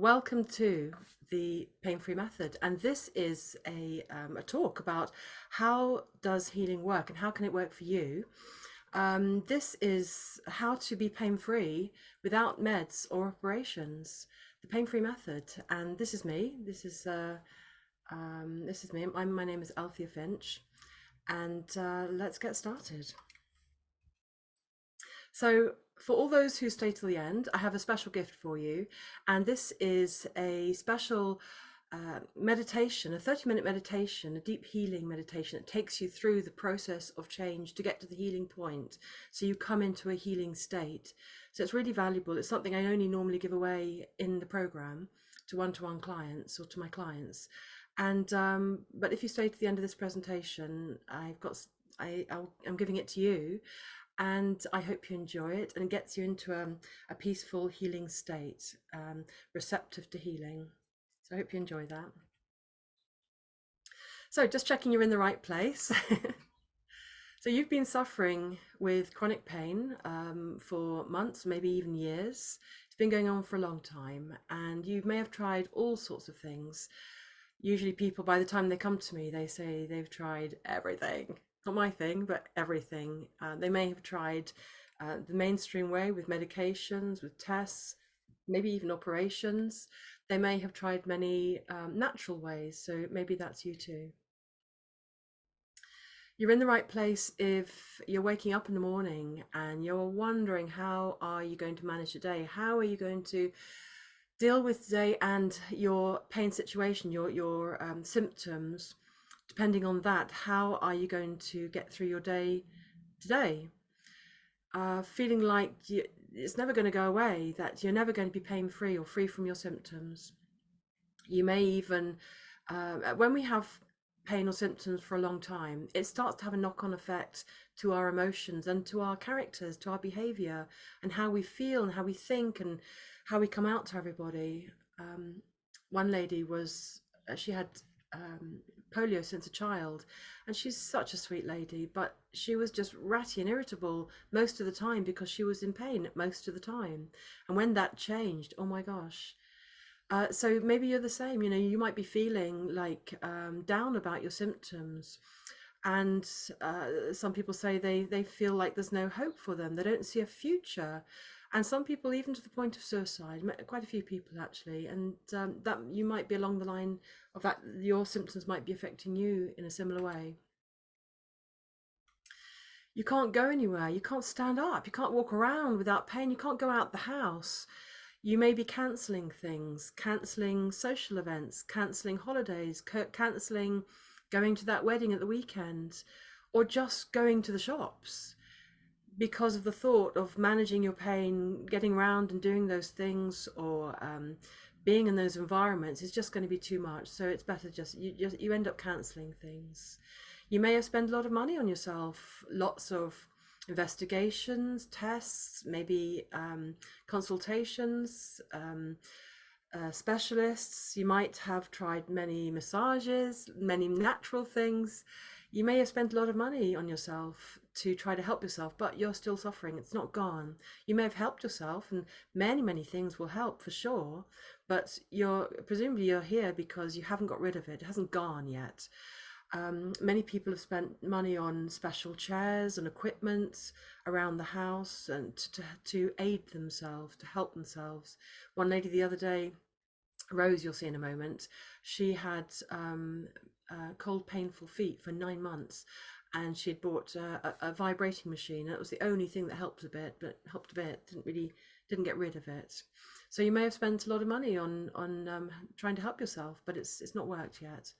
Welcome to the PainFree Method, and this is a talk about how does healing work and how can it work for you. This is how to be pain-free without meds or operations, the PainFree Method, and this is me. This is me. My name is Althea Finch, and let's get started. So for all those who stay till the end, I have a special gift for you. And this is a special meditation, a 30-minute meditation, a deep healing meditation that takes you through the process of change to get to the healing point. So you come into a healing state. So it's really valuable. It's something I only normally give away in the program to one-to-one clients or to my clients. And but if you stay to the end of this presentation, I'm giving it to you, and I hope you enjoy it and it gets you into a peaceful healing state, receptive to healing. So I hope you enjoy that. So just checking you're in the right place. So you've been suffering with chronic pain for months, maybe even years. It's been going on for a long time, and you may have tried all sorts of things. Usually people, by the time they come to me, they say they've tried everything. Not my thing, but everything. They may have tried the mainstream way with medications, with tests, maybe even operations. They may have tried many natural ways, so maybe that's you too. You're in the right place if you're waking up in the morning and you're wondering, how are you going to manage the day? How are you going to deal with today and your pain situation, your symptoms? Depending on that, how are you going to get through your day today? Feeling like it's never going to go away, that you're never going to be pain-free or free from your symptoms. You may even, when we have pain or symptoms for a long time, it starts to have a knock-on effect to our emotions and to our characters, to our behavior, and how we feel and how we think and how we come out to everybody. One lady she had polio since a child, and she's such a sweet lady, but she was just ratty and irritable most of the time because she was in pain most of the time. And when that changed, oh my gosh. So maybe you're the same. You might be feeling like down about your symptoms, and some people say they feel like there's no hope for them. They don't see a future, and some people even to the point of suicide. Quite a few people actually, and that you might be along the line of that. Your symptoms might be affecting you in a similar way. You can't go anywhere. You can't stand up. You can't walk around without pain. You can't go out the house. You may be cancelling things, cancelling social events, cancelling holidays, cancelling going to that wedding at the weekend, or just going to the shops because of the thought of managing your pain, getting around and doing those things, or being in those environments is just going to be too much. So it's better you end up cancelling things. You may have spent a lot of money on yourself, lots of investigations, tests, maybe consultations, specialists. You might have tried many massages, many natural things. You may have spent a lot of money on yourself to try to help yourself, but you're still suffering. It's not gone. You may have helped yourself, and many things will help for sure, but presumably you're here because you haven't got rid of it. It hasn't gone yet. Many people have spent money on special chairs and equipment around the house and to aid themselves, to help themselves. One lady the other day, Rose, you'll see in a moment, she had cold, painful feet for 9 months, and she had bought a vibrating machine. And it was the only thing that helped a bit, didn't get rid of it. So you may have spent a lot of money on trying to help yourself, but it's not worked yet.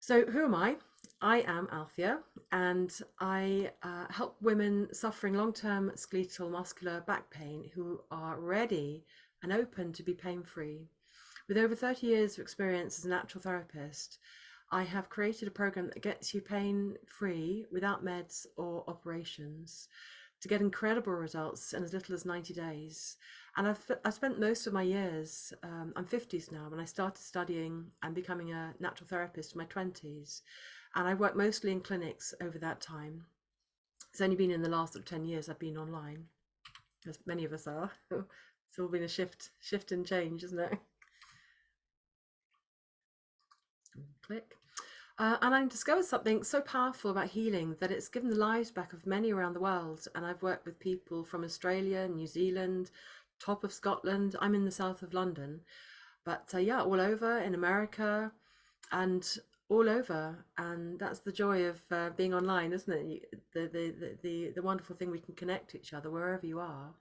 So who am I? I am Althea, and I help women suffering long-term skeletal muscular back pain who are ready and open to be pain-free. With over 30 years of experience as a natural therapist, I have created a program that gets you pain-free without meds or operations to get incredible results in as little as 90 days. And I've spent most of my years, I'm 50s now, when I started studying and becoming a natural therapist in my 20s. And I worked mostly in clinics over that time. It's only been in the last 10 years I've been online, as many of us are. It's all been a shift and change, isn't it? Click. And I discovered something so powerful about healing that it's given the lives back of many around the world. And I've worked with people from Australia, New Zealand, top of Scotland. I'm in the south of London, but yeah, all over in America and all over. And that's the joy of being online, isn't it? The wonderful thing we can connect to each other wherever you are.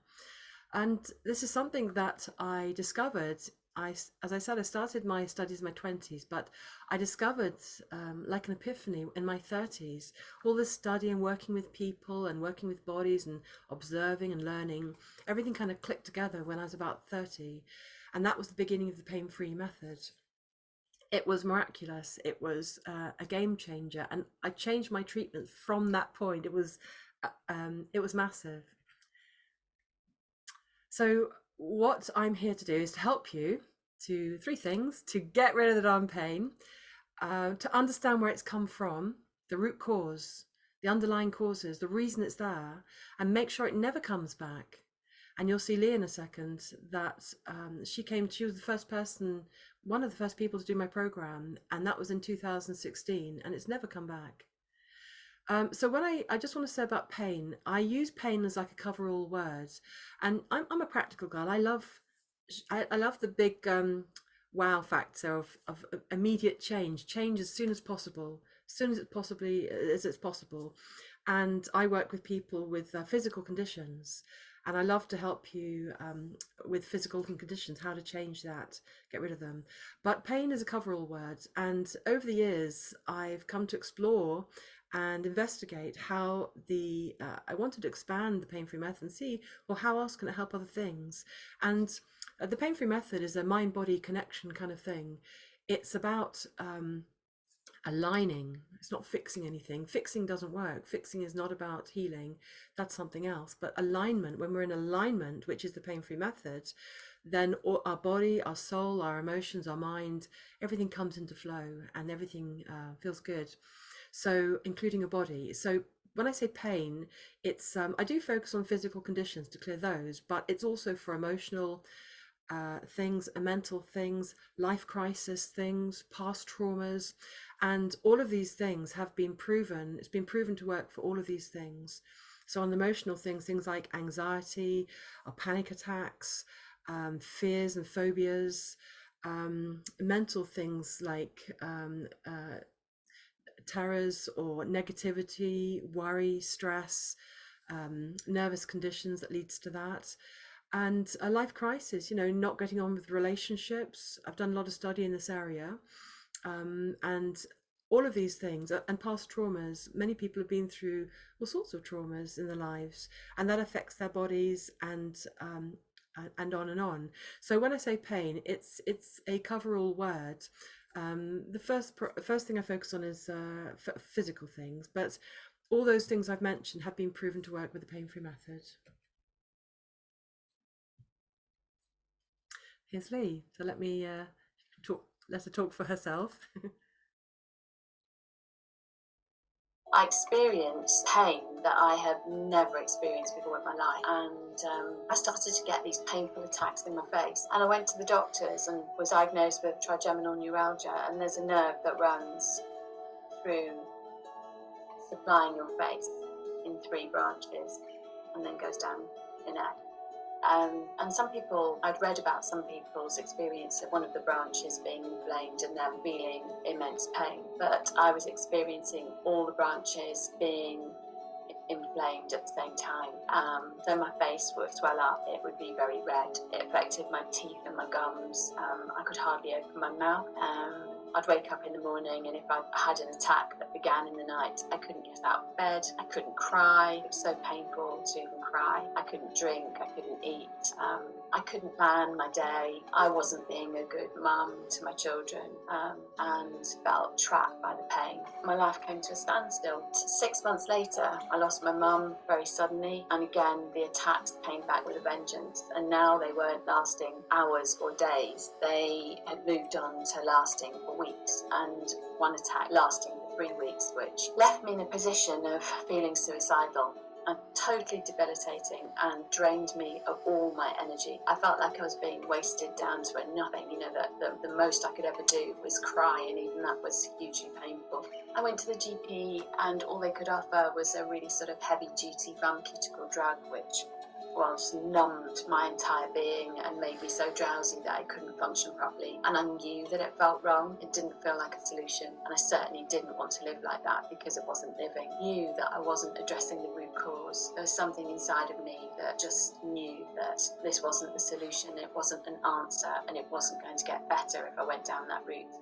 And this is something that I discovered. As I said, I started my studies in my 20s, but I discovered, like an epiphany in my 30s, all this study and working with people and working with bodies and observing and learning, everything kind of clicked together when I was about 30. And that was the beginning of the pain-free method. It was miraculous. It was a game changer, and I changed my treatment from that point. It was massive. So what I'm here to do is to help you to three things: to get rid of the darn pain, to understand where it's come from, the root cause, the underlying causes, the reason it's there, and make sure it never comes back. And you'll see Lee in a second that she was the first person, one of the first people to do my program, and that was in 2016, and it's never come back. So when I just want to say about pain, I use pain as like a cover-all word, and I'm a practical girl. I love the big wow factor of immediate change as soon as possible, as soon as it's possible. And I work with people with physical conditions, and I love to help you with physical conditions, how to change that, get rid of them. But pain is a cover-all word, and over the years, I've come to explore and investigate how I wanted to expand the pain-free method and see, well, how else can it help other things? And the pain-free method is a mind-body connection kind of thing. It's about aligning. It's not fixing anything. Fixing doesn't work. Fixing is not about healing. That's something else. But alignment, when we're in alignment, which is the pain-free method, then our body, our soul, our emotions, our mind, everything comes into flow, and everything feels good. So including your body. So when I say pain, it's I do focus on physical conditions to clear those, but it's also for emotional things, mental things, life crisis things, past traumas, and all of these things have been proven. It's been proven to work for all of these things. So on emotional things, things like anxiety or panic attacks, fears and phobias, mental things like terrors or negativity, worry, stress, nervous conditions that leads to that, and a life crisis, not getting on with relationships. I've done a lot of study in this area, and all of these things, and past traumas. Many people have been through all sorts of traumas in their lives, and that affects their bodies, and on and on. So when I say pain, it's a cover-all word. The first thing I focus on is physical things, but all those things I've mentioned have been proven to work with the pain-free method. Here's Lee. So let me let her talk for herself. I experienced pain that I have never experienced before in my life, and I started to get these painful attacks in my face, and I went to the doctors and was diagnosed with trigeminal neuralgia, and there's a nerve that runs through supplying your face in 3 branches and then goes down your neck. And some people, I'd read about some people's experience of one of the branches being inflamed and them feeling immense pain, but I was experiencing all the branches being inflamed at the same time. So my face would swell up, it would be very red, it affected my teeth and my gums. I could hardly open my mouth. I'd wake up in the morning, and if I had an attack that began in the night, I couldn't get out of bed, I couldn't cry. It was so painful to even cry. I couldn't drink, I couldn't eat, I couldn't plan my day. I wasn't being a good mum to my children, and felt trapped by the pain. My life came to a standstill. 6 months later, I lost my mum very suddenly, and again the attacks came back with a vengeance, and now they weren't lasting hours or days. They had moved on to lasting for weeks, and one attack lasting for 3 weeks, which left me in a position of feeling suicidal. and totally debilitating and drained me of all my energy. I felt like I was being wasted down to a nothing. You know, that the most I could ever do was cry, and even that was hugely painful. I went to the GP, and all they could offer was a really sort of heavy duty pharmaceutical drug, which was numbed my entire being and made me so drowsy that I couldn't function properly. And I knew that it felt wrong. It didn't feel like a solution. And I certainly didn't want to live like that, because it wasn't living. I knew that I wasn't addressing the root cause. There was something inside of me that just knew that this wasn't the solution, it wasn't an answer, and it wasn't going to get better if I went down that route.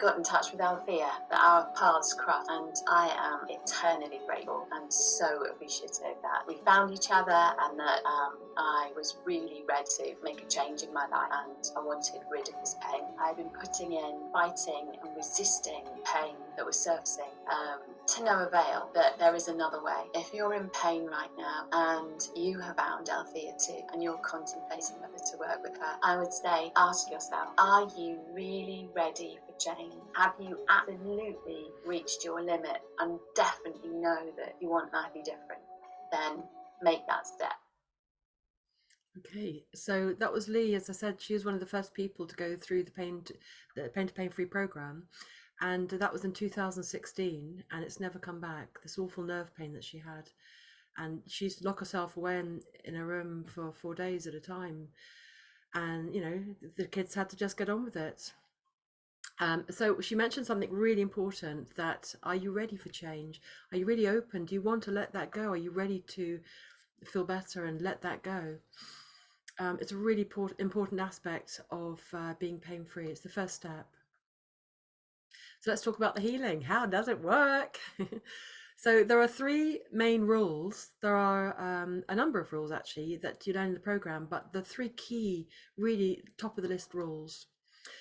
Got in touch with Althea, that our paths crossed, and I am eternally grateful and so appreciative that we found each other, and that I was really ready to make a change in my life, and I wanted rid of this pain. I've been putting in, fighting and resisting pain that was surfacing, to no avail. That there is another way. If you're in pain right now and you have found Althea too, and you're contemplating whether to work with her, I would say, ask yourself, are you really ready for change? Have you absolutely reached your limit and definitely know that you want life to be different? Then make that step. Okay, so that was Lee. As I said, she was one of the first people to go through the Pain to Pain Free program, and that was in 2016, and it's never come back. This awful nerve pain that she had, and she used to lock herself away in a room for 4 days at a time, and the kids had to just get on with it. So she mentioned something really important, that are you ready for change? Are you really open? Do you want to let that go? Are you ready to feel better and let that go? It's a really important aspect of being pain-free. It's the first step. So let's talk about the healing. How does it work? So there are three main rules. There are a number of rules actually that you learn in the program, but the three key, really top of the list rules.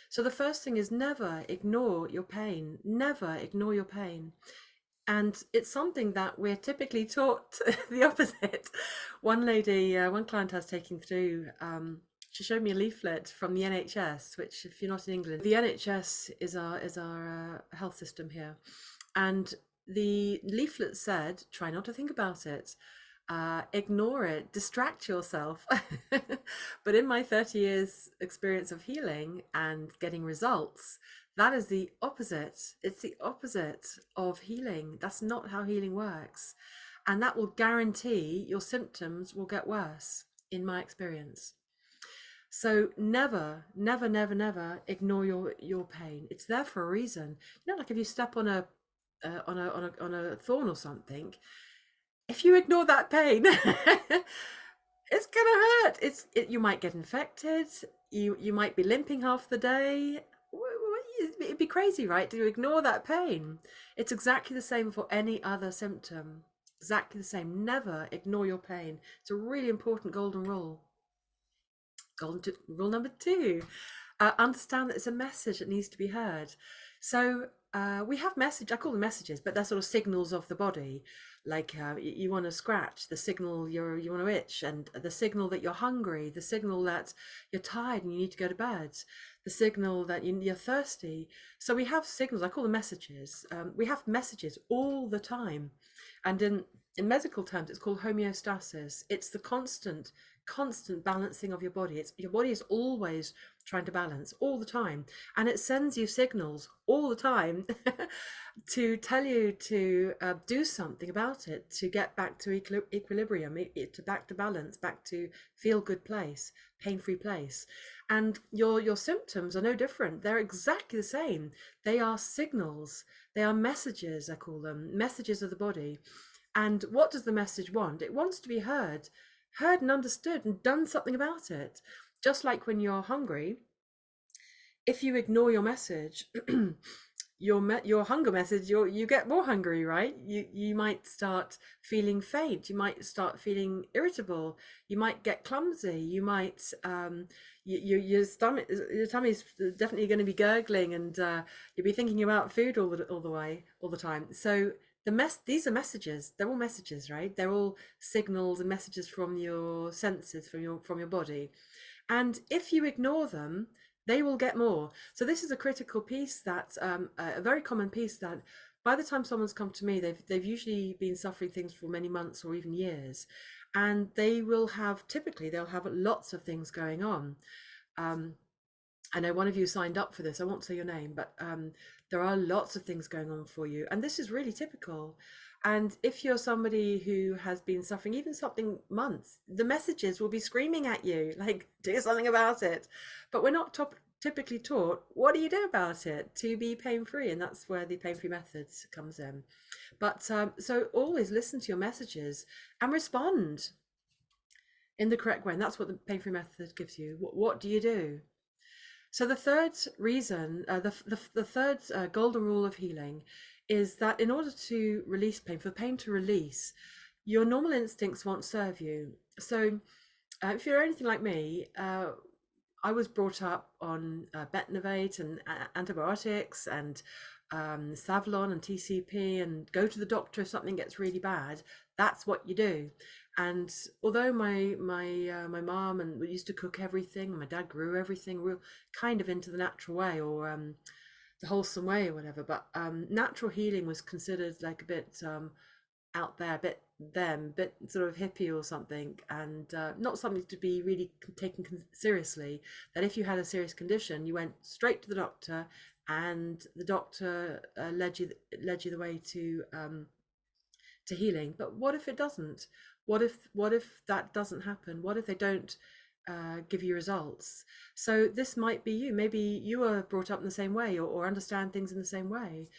So the first thing is never ignore your pain. Never ignore your pain. And it's something that we're typically taught the opposite. One lady, one client I was taking through, she showed me a leaflet from the NHS, which, if you're not in England, the NHS is our health system here. And the leaflet said, try not to think about it, ignore it, distract yourself. But in my 30 years experience of healing and getting results, that is the opposite. It's the opposite of healing. That's not how healing works. And that will guarantee your symptoms will get worse, in my experience. So never, never, never, never ignore your pain. It's there for a reason. Like if you step on a thorn or something, if you ignore that pain, it's gonna hurt. You might get infected. You might be limping half the day. It'd be crazy, right? To ignore that pain. It's exactly the same for any other symptom. Exactly the same. Never ignore your pain. It's a really important golden rule. Rule number 2. Understand that it's a message that needs to be heard. So we have I call them messages, but they're sort of signals of the body. Like you want to scratch, the signal you want to itch, and the signal that you're hungry, the signal that you're tired and you need to go to bed, the signal that you're thirsty. So we have signals. I call them messages. We have messages all the time, and in medical terms, it's called homeostasis. It's the constant balancing of your body. Your body is always trying to balance all the time, and it sends you signals all the time to tell you to do something about it, to get back to equilibrium, back to balance, back to feel good place, pain-free place. And your symptoms are no different. They're exactly the same. They are signals. They are messages, I call them, messages of the body. And what does the message want? It wants to be heard and understood and done something about it. Just like when you're hungry, if you ignore your message, your hunger message, you get more hungry, right? You might start feeling faint. You might start feeling irritable. You might get clumsy. You might your tummy is definitely going to be gurgling, and you'll be thinking about food all the time. So these are messages. They're all messages, right? They're all signals and messages from your senses, from your body. And if you ignore them, they will get more. So this is a critical piece, that a very common piece that by the time someone's come to me, they've usually been suffering things for many months or even years, and they will have typically they'll have lots of things going on. Um, I know one of you signed up for this. I won't say your name, but there are lots of things going on for you, and this is really typical. And if you're somebody who has been suffering even something months, the messages will be screaming at you, like, do something about it. But we're not typically taught, what do you do about it to be pain free? And that's where the pain free method comes in. But so always listen to your messages and respond in the correct way. And that's what the pain free method gives you. What do you do? So the third reason, the third golden rule of healing is that in order to release pain, for pain to release, your normal instincts won't serve you. So if you're anything like me, I was brought up on Betnovate and antibiotics and Savlon and TCP, and go to the doctor if something gets really bad. That's what you do. And although my mom and we used to cook everything, my dad grew everything, real kind of into the natural way, or the wholesome way or whatever. But natural healing was considered like a bit out there, a bit sort of hippie or something, and not something to be really taken seriously. That if you had a serious condition, you went straight to the doctor, and the doctor led you the way to healing. But what if it doesn't? What if that doesn't happen? What if they don't give you results? So this might be you. Maybe you were brought up in the same way, or understand things in the same way.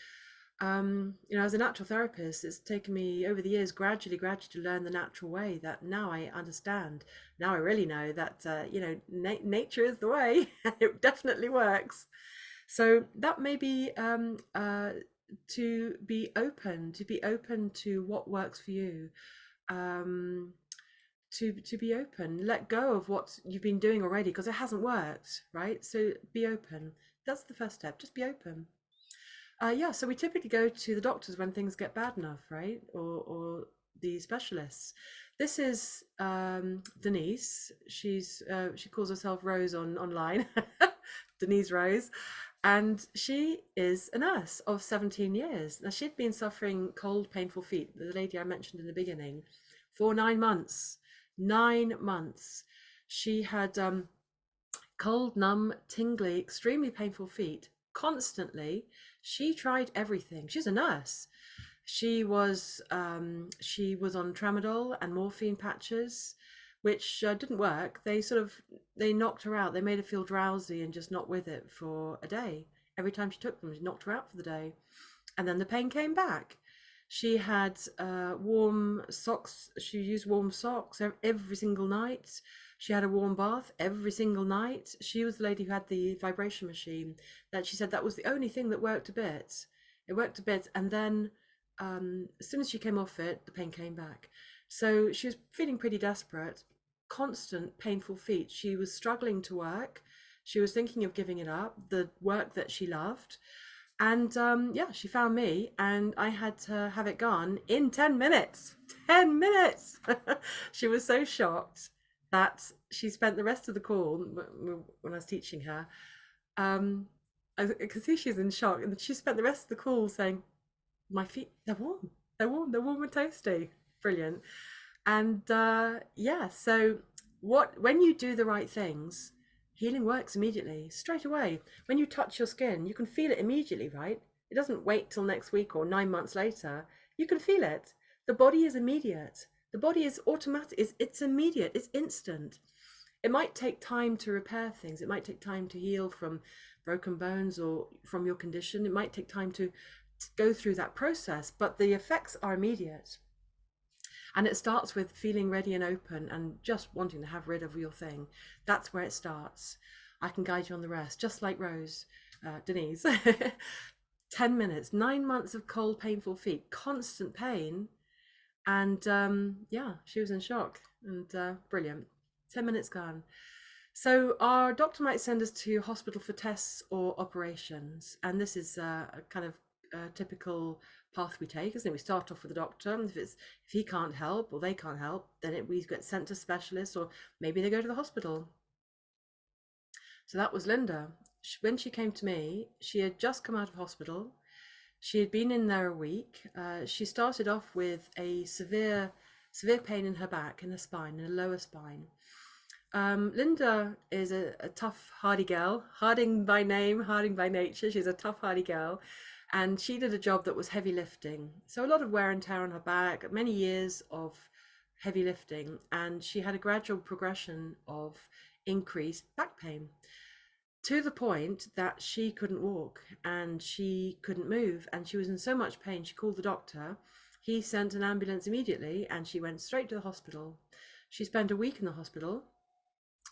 As a natural therapist, it's taken me over the years gradually to learn the natural way that now I understand. Now I really know that nature is the way. It definitely works. So that may be to be open to what works for you. um to be open, let go of what you've been doing already because it hasn't worked, right? So be open. That's the first step. Just be open. Yeah, so we typically go to the doctors when things get bad enough, right? Or the specialists. This is Denise. She calls herself Rose online. Denise Rose. And she is a nurse of 17 years. Now, she'd been suffering cold, painful feet, the lady I mentioned in the beginning, for 9 months. 9 months. She had cold, numb, tingly, extremely painful feet constantly. She tried everything. She's a nurse. She was on tramadol and morphine patches, which didn't work. They knocked her out. They made her feel drowsy and just not with it for a day. Every time she took them, she knocked her out for the day, and then the pain came back. She had warm socks. She used warm socks every single night. She had a warm bath every single night. She was the lady who had the vibration machine. That she said that was the only thing that worked a bit. It worked a bit, and then as soon as she came off it, the pain came back. So she was feeling pretty desperate. Constant painful feet. She was struggling to work. She was thinking of giving it up, the work that she loved. And yeah, she found me, and I had to have it gone in 10 minutes. 10 minutes! She was so shocked that she spent the rest of the call when I was teaching her. I could see she's in shock, and she spent the rest of the call saying, my feet, they're warm. They're warm and toasty. Brilliant. And yeah, so when you do the right things, healing works immediately, straight away. When you touch your skin, you can feel it immediately, right? It doesn't wait till next week or 9 months later. You can feel it. The body is immediate. The body is automatic. It's immediate. It's instant. It might take time to repair things. It might take time to heal from broken bones or from your condition. It might take time to go through that process, but the effects are immediate. And it starts with feeling ready and open and just wanting to have rid of your thing. That's where it starts. I can guide you on the rest, just like Rose, Denise. 10 minutes, 9 months of cold, painful feet, constant pain. And yeah, she was in shock, and brilliant. 10 minutes gone. So our doctor might send us to hospital for tests or operations. And this is a kind of typical path we take, isn't it? We start off with the doctor. If he can't help or they can't help, then we get sent to specialists, or maybe they go to the hospital. So that was Linda. When she came to me, she had just come out of hospital. She had been in there a week. She started off with a severe pain in her back, in her spine, in her lower spine. Linda is a tough, hardy girl, Harding by name, Harding by nature. She's a tough, hardy girl, and she did a job that was heavy lifting. So a lot of wear and tear on her back, many years of heavy lifting, and she had a gradual progression of increased back pain to the point that she couldn't walk and she couldn't move, and she was in so much pain. She called the doctor. He sent an ambulance immediately, and she went straight to the hospital. She spent a week in the hospital.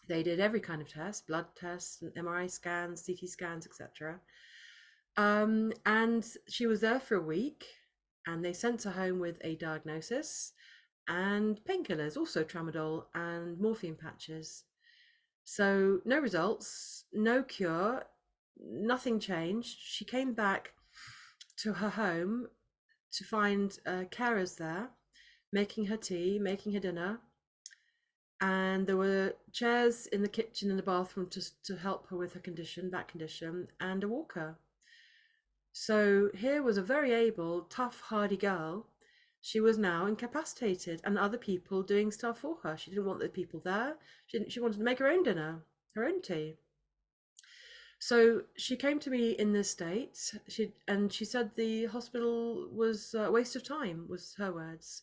They did every kind of test, blood tests, MRI scans, CT scans, etc. And she was there for a week, and they sent her home with a diagnosis and painkillers, also tramadol and morphine patches. So no results, no cure, nothing changed. She came back to her home to find carers there, making her tea, making her dinner, and there were chairs in the kitchen and the bathroom to help her with her condition, back condition, and a walker. So here was a very able, tough, hardy girl. She was now incapacitated, and other people doing stuff for her. She didn't want the people there. She wanted to make her own dinner, her own tea. So she came to me in this state. She said the hospital was a waste of time, was her words.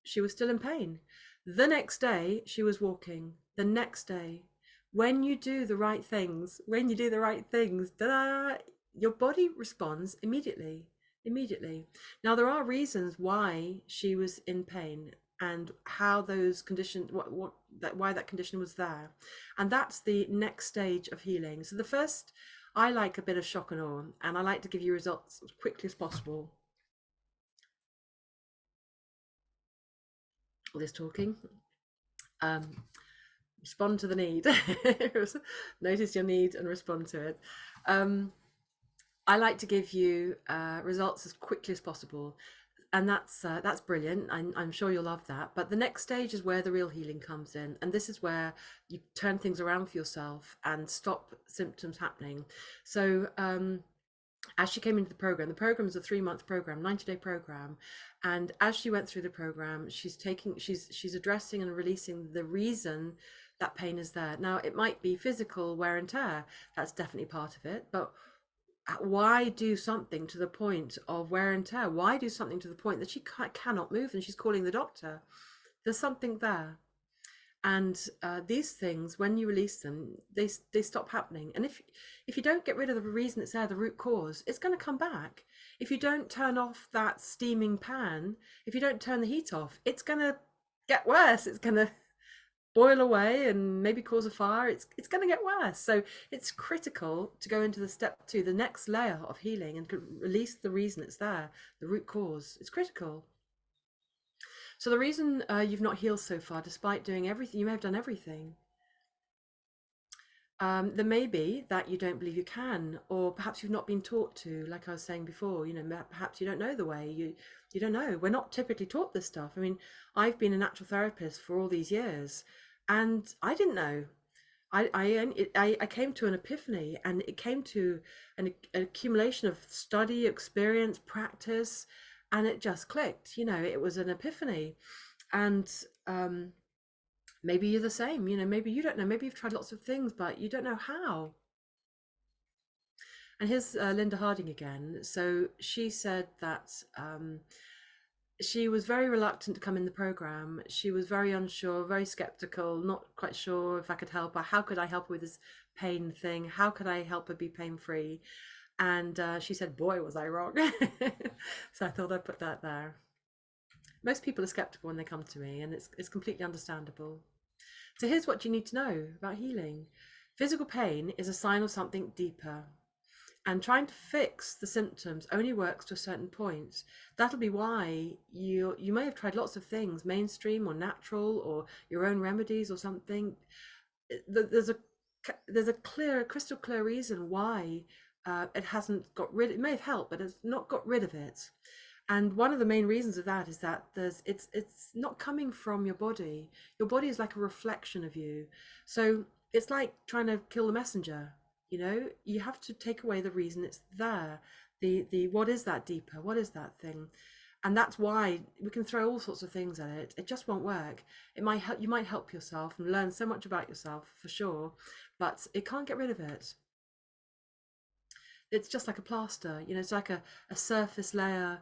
She was still in pain. The next day, she was walking. The next day, when you do the right things, your body responds immediately. Immediately. Now, there are reasons why she was in pain and how those conditions, why that condition was there, and that's the next stage of healing. So the first, I like a bit of shock and awe, and I like to give you results as quickly as possible. All this talking. Respond to the need. Notice your need and respond to it. I like to give you results as quickly as possible, and that's brilliant. I'm sure you'll love that. But the next stage is where the real healing comes in, and this is where you turn things around for yourself and stop symptoms happening. So as she came into the program is a 3-month program, 90-day program, and as she went through the program, she's addressing and releasing the reason that pain is there. Now, it might be physical wear and tear, that's definitely part of it, but why do something to the point of wear and tear? Why do something to the point that she cannot move and she's calling the doctor? There's something there. And these things, when you release them, they stop happening. And if you don't get rid of the reason it's there, the root cause, it's going to come back. If you don't turn off that steaming pan, if you don't turn the heat off, it's going to get worse. It's going to boil away and maybe cause a fire. It's going to get worse. So it's critical to go into the step 2, the next layer of healing, and release the reason it's there, the root cause. It's critical. So the reason you've not healed so far, despite doing everything, you may have done everything. There may be that you don't believe you can, or perhaps you've not been taught to, like I was saying before, perhaps you don't know the way, you don't know. We're not typically taught this stuff. I mean, I've been a natural therapist for all these years, and I didn't know. I came to an epiphany, and it came to an accumulation of study, experience, practice, and it just clicked. It was an epiphany. And maybe you're the same. Maybe you don't know. Maybe you've tried lots of things, but you don't know how. And here's Linda Harding again. So she said that she was very reluctant to come in the program. She was very unsure, very skeptical, not quite sure if I could help her. How could I help her with this pain thing? How could I help her be pain-free? And she said, boy, was I wrong. So I thought I'd put that there. Most people are skeptical when they come to me, and it's completely understandable. So here's what you need to know about healing. Physical pain is a sign of something deeper. And trying to fix the symptoms only works to a certain point. That'll be why you may have tried lots of things, mainstream or natural or your own remedies or something. There's a crystal clear reason why it hasn't got rid. It may have helped, but it's not got rid of it. And one of the main reasons of that is that it's not coming from your body. Your body is like a reflection of you. So it's like trying to kill the messenger. You know, you have to take away the reason it's there. The what is that deeper? What is that thing? And that's why we can throw all sorts of things at it. It just won't work. It might help, you might help yourself and learn so much about yourself for sure, but it can't get rid of it. It's just like a plaster, you know, it's like a surface layer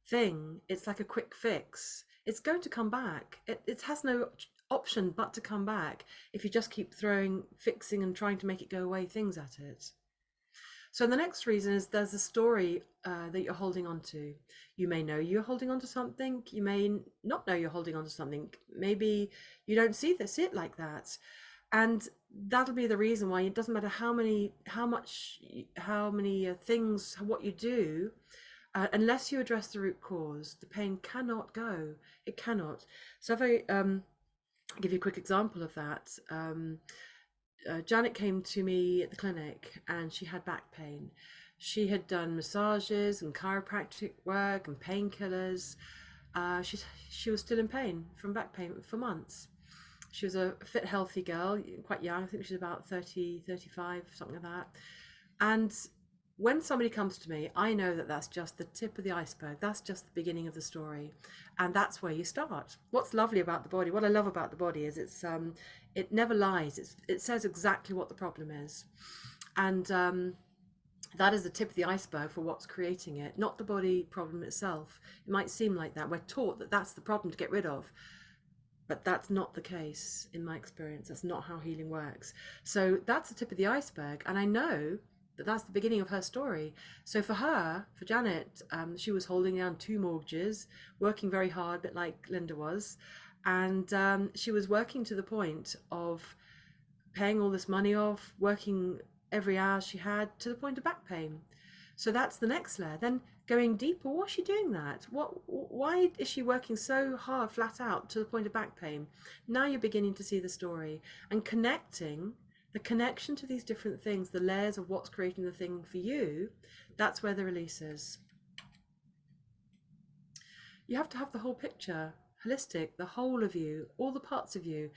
thing. It's like a quick fix. It's going to come back. It has no option but to come back if you just keep throwing, fixing, and trying to make it go away things at it. So the next reason is there's a story that you're holding on to. You may know you're holding on to something. You may not know you're holding on to something. Maybe you don't see it like that, and that'll be the reason why it doesn't matter how many, how many things, what you do, unless you address the root cause, the pain cannot go. It cannot. So if I give you a quick example of that. Janet came to me at the clinic and she had back pain. She had done massages and chiropractic work and painkillers. She was still in pain from back pain for months. She was a fit, healthy girl, quite young. I think she was about 30, 35, something like that. And when somebody comes to me, I know that that's just the tip of the iceberg. That's just the beginning of the story. And that's where you start. What's lovely about the body, what I love about the body is it never lies. It says exactly what the problem is. And that is the tip of the iceberg for what's creating it, not the body problem itself. It might seem like that. We're taught that that's the problem to get rid of. But that's not the case in my experience. That's not how healing works. So that's the tip of the iceberg. And I know that that's the beginning of her story. So for her, for Janet, she was holding down 2 mortgages, working very hard, a bit like Linda was. And she was working to the point of paying all this money off, working every hour she had to the point of back pain. So that's the next layer. Then going deeper, what's she doing that? Why is she working so hard, flat out, to the point of back pain? Now you're beginning to see the story and connecting the connection to these different things, the layers of what's creating the thing for you. That's where the release is. You have to have the whole picture, holistic, the whole of you, all the parts of you.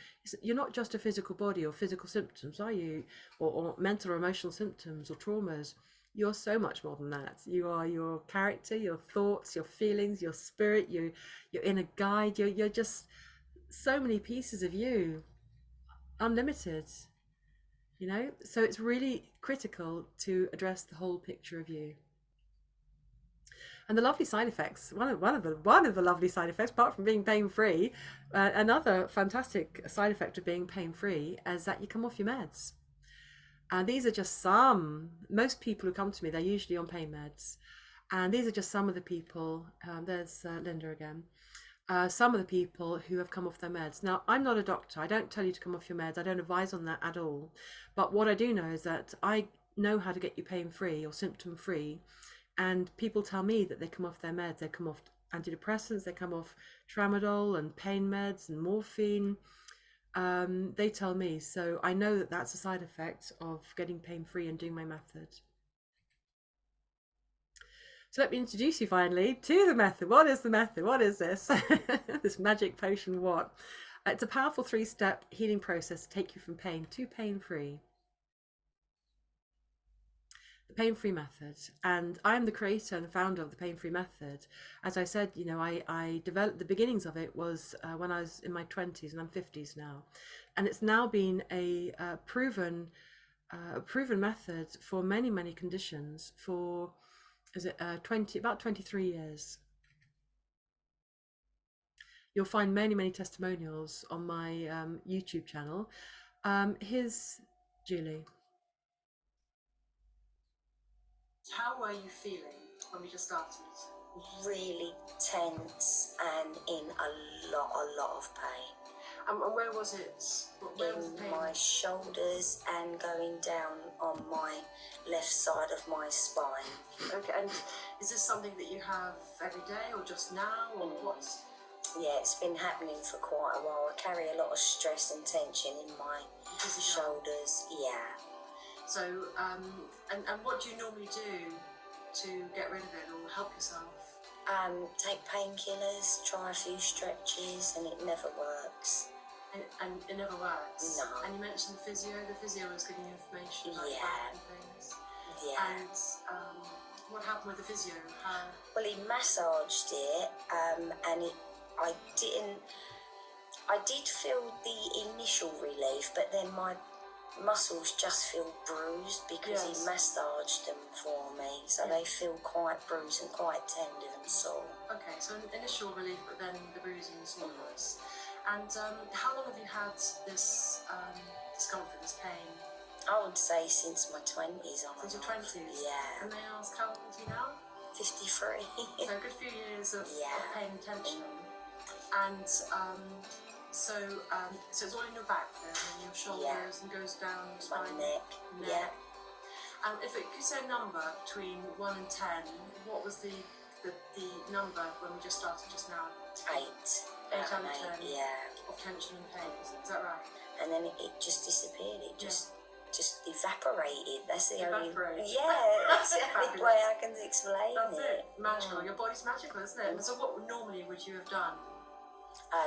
You're not just a physical body or physical symptoms, are you? Or mental or emotional symptoms or traumas. You're so much more than that. You are your character, your thoughts, your feelings, your spirit, your inner guide. You're just so many pieces of you, unlimited, you know? So it's really critical to address the whole picture of you. And the lovely side effects, one of the lovely side effects, apart from being pain free, another fantastic side effect of being pain free is that you come off your meds. And these are just some. Most people who come to me, they're usually on pain meds, and these are just some of the people. There's Linda again. Some of the people who have come off their meds. Now, I'm not a doctor. I don't tell you to come off your meds. I don't advise on that at all. But what I do know is that I know how to get you pain free or symptom free. And people tell me that they come off their meds. They come off antidepressants, they come off tramadol and pain meds and morphine. They tell me. So I know that that's a side effect of getting pain free and doing my method. So let me introduce you finally to the method. What is the method? What is this? This magic potion, what? It's a powerful 3-step healing process to take you from pain to pain free. The PainFree Method, and I'm the creator and the founder of the PainFree Method. As I said, you know, I developed, the beginnings of it was when I was in my 20s, and I'm 50s now, and it's now been a proven method for many conditions for about 23 years. You'll find many testimonials on my YouTube channel. Here's Julie. How were you feeling when we just started? Really tense and in a lot of pain. And where was it? Where was the pain? In my shoulders and going down on my left side of my spine. Okay, and is this something that you have every day or just now, or what? Yeah, it's been happening for quite a while. I carry a lot of stress and tension in my shoulders. Yeah. So, and what do you normally do to get rid of it or help yourself? Take painkillers, try a few stretches, and it never works. And it never works. No. And you mentioned the physio. The physio was giving you information about Yeah. back and things. Yeah. And what happened with the physio? Well, he massaged it, and I did feel the initial relief, but then my muscles just feel bruised because he massaged them for me, so they feel quite bruised and quite tender and sore. Okay, so initial relief, but then the bruising and soreness. And how long have you had this discomfort, this pain? I would say since my 20s on. Since your 20s? Yeah. And may I ask how old are you now? 53. So a good few years of pain and tension. And so it's all in your back then, and your shoulders, and goes down your spine, neck. Yeah. And if it could say a number between 1 and 10, what was the number when we just started just now? 8. 8 out of 10. Yeah. Of tension and pain. Is that right? And then it just disappeared. It just evaporated. That's the only. Evaporated. Yeah, that's the only way I can explain That's it. Magical. Your body's magical, isn't it? So what normally would you have done?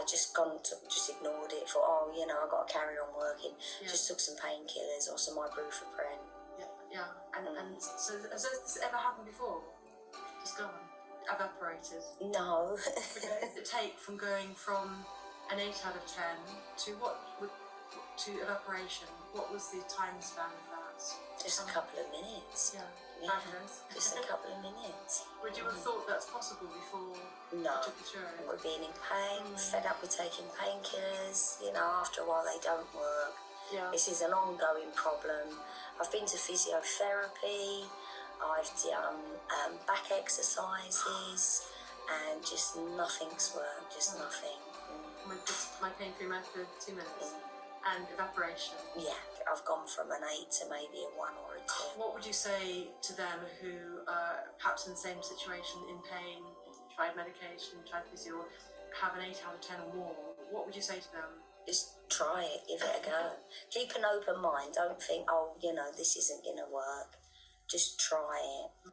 Just ignored it. Thought, I've got to carry on working. Yeah. Just took some painkillers or some ibuprofen. Yeah. And so has this ever happened before? Just gone, evaporated. No. The take from going from an 8 out of 10 to evaporation. What was the time span of that? Just a couple of minutes. Yeah. Just a couple of minutes. Would you have thought that's possible before No. you took the show? We're being in pain, fed up with taking painkillers. After a while they don't work. Yeah. This is an ongoing problem. I've been to physiotherapy. I've done back exercises, and just nothing's worked. Just nothing. With my PainFree Method, 2 minutes. And evaporation. Yeah, I've gone from an 8 to maybe a 1 or a 2. What would you say to them who are perhaps in the same situation, in pain, tried medication, tried physio, have an 8 out of 10 or more? What would you say to them? Just try it, give it a go. Keep an open mind. Don't think, this isn't going to work. Just try it.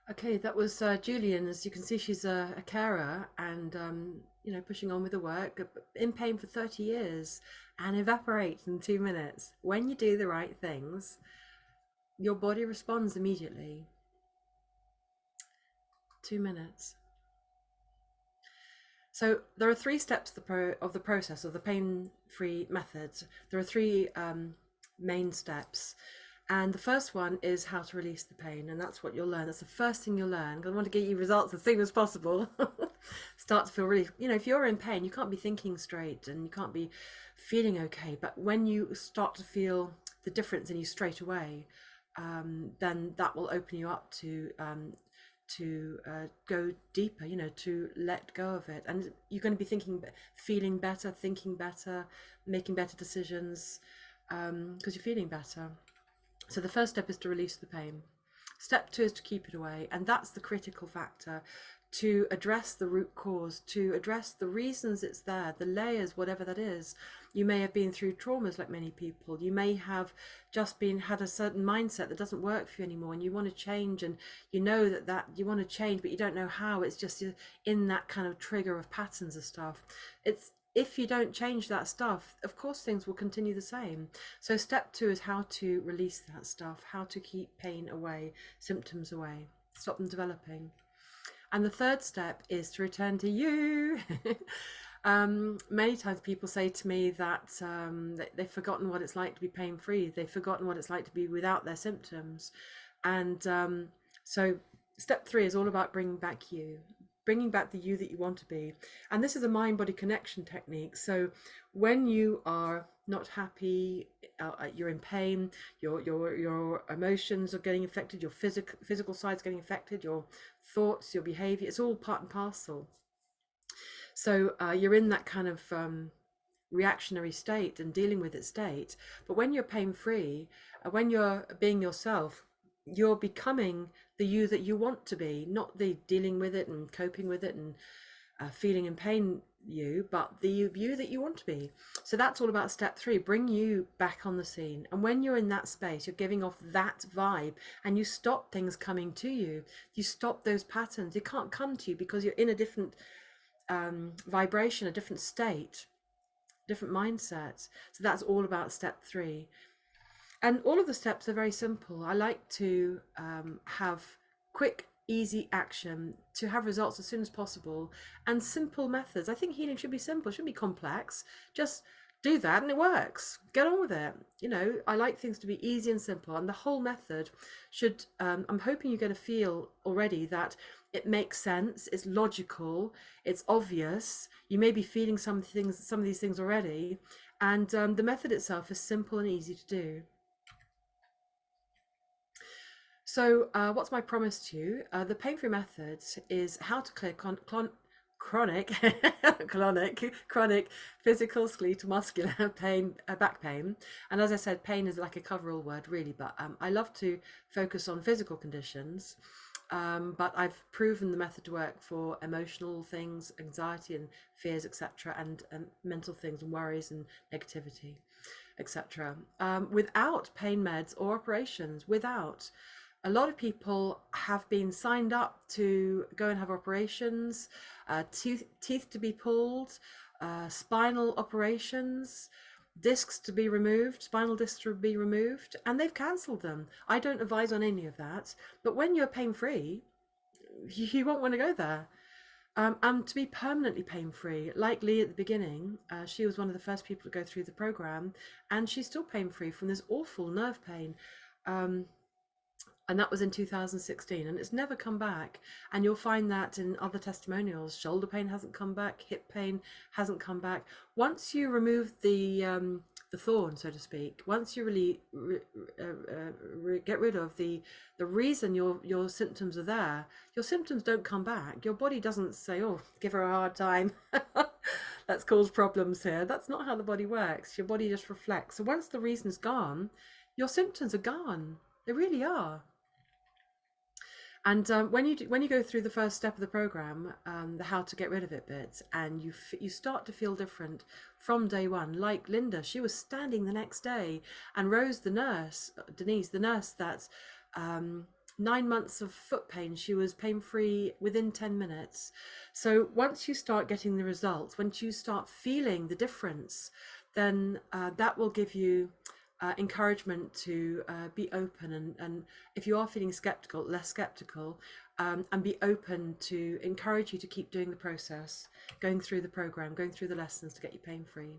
Okay, that was Julian. As you can see, she's a carer and, pushing on with the work, in pain for 30 years and evaporates in 2 minutes. When you do the right things, your body responds immediately. 2 minutes. So there are 3 steps of the process of the PainFree Method. There are 3 main steps. And the first one is how to release the pain, and that's what you'll learn. That's the first thing you'll learn. I want to get you results as soon as possible. Start to feel relief. If you're in pain, you can't be thinking straight and you can't be feeling okay. But when you start to feel the difference in you straight away, then that will open you up to go deeper, to let go of it. And you're going to be feeling better, thinking better, making better decisions, because you're feeling better. So the first step is to release the pain. Step 2 is to keep it away. And that's the critical factor, to address the root cause, to address the reasons it's there, the layers, whatever that is. You may have been through traumas like many people. You may have just had a certain mindset that doesn't work for you anymore, and you want to change, and you know that you want to change, but you don't know how. It's just in that kind of trigger of patterns of stuff. If you don't change that stuff, of course things will continue the same. So step 2 is how to release that stuff, how to keep pain away, symptoms away, stop them developing. And the third step is to return to you. Many times people say to me that they've forgotten what it's like to be pain-free. They've forgotten what it's like to be without their symptoms. And so step 3 is all about bringing back you. Bringing back the you that you want to be. And this is a mind-body connection technique. So when you are not happy, you're in pain, your emotions are getting affected, your physical side's getting affected, your thoughts, your behavior, it's all part and parcel. So you're in that kind of reactionary state and dealing with it state. But when you're pain-free, when you're being yourself, you're becoming the you that you want to be, not the dealing with it and coping with it and feeling in pain you, but the you that you want to be. So that's all about step 3, bring you back on the scene. And when you're in that space, you're giving off that vibe, and you stop things coming to you. You stop those patterns. They can't come to you because you're in a different vibration, a different state. different mindset. So that's all about step 3. And all of the steps are very simple. I like to have quick, easy action to have results as soon as possible, and simple methods. I think healing should be simple, it shouldn't be complex. Just do that and it works. Get on with it. You know, I like things to be easy and simple, and the whole method should, I'm hoping you're going to feel already that it makes sense, it's logical, it's obvious. You may be feeling some of these things already, and the method itself is simple and easy to do. So what's my promise to you? The PainFree Method is how to clear chronic physical skeletal muscular pain, back pain. And as I said, pain is like a coverall word really, but I love to focus on physical conditions. But I've proven the method to work for emotional things, anxiety and fears, etc., and mental things and worries and negativity, etc. Without pain meds or operations, without. A lot of people have been signed up to go and have operations, teeth to be pulled, spinal operations, discs to be removed, spinal discs to be removed, and they've cancelled them. I don't advise on any of that, but when you're pain-free, you won't want to go there. And to be permanently pain-free, like Lee at the beginning, she was one of the first people to go through the program, and she's still pain-free from this awful nerve pain. And that was in 2016, and it's never come back. And you'll find that in other testimonials. Shoulder pain hasn't come back, hip pain hasn't come back. Once you remove the thorn, so to speak, once you really get rid of the reason your symptoms are there, your symptoms don't come back. Your body doesn't say, oh, give her a hard time, let's cause problems here. That's not how the body works. Your body just reflects. So once the reason is gone, your symptoms are gone. They really are. And when you go through the first step of the program, the how to get rid of it bit, and you start to feel different from day one. Like Linda, she was standing the next day, and Rose, the nurse, Denise, the nurse, that's 9 months of foot pain, she was pain-free within 10 minutes. So once you start getting the results, once you start feeling the difference, then that will give you encouragement to be open, and if you are feeling skeptical, less skeptical, and be open to encourage you to keep doing the process, going through the program, going through the lessons to get you pain-free.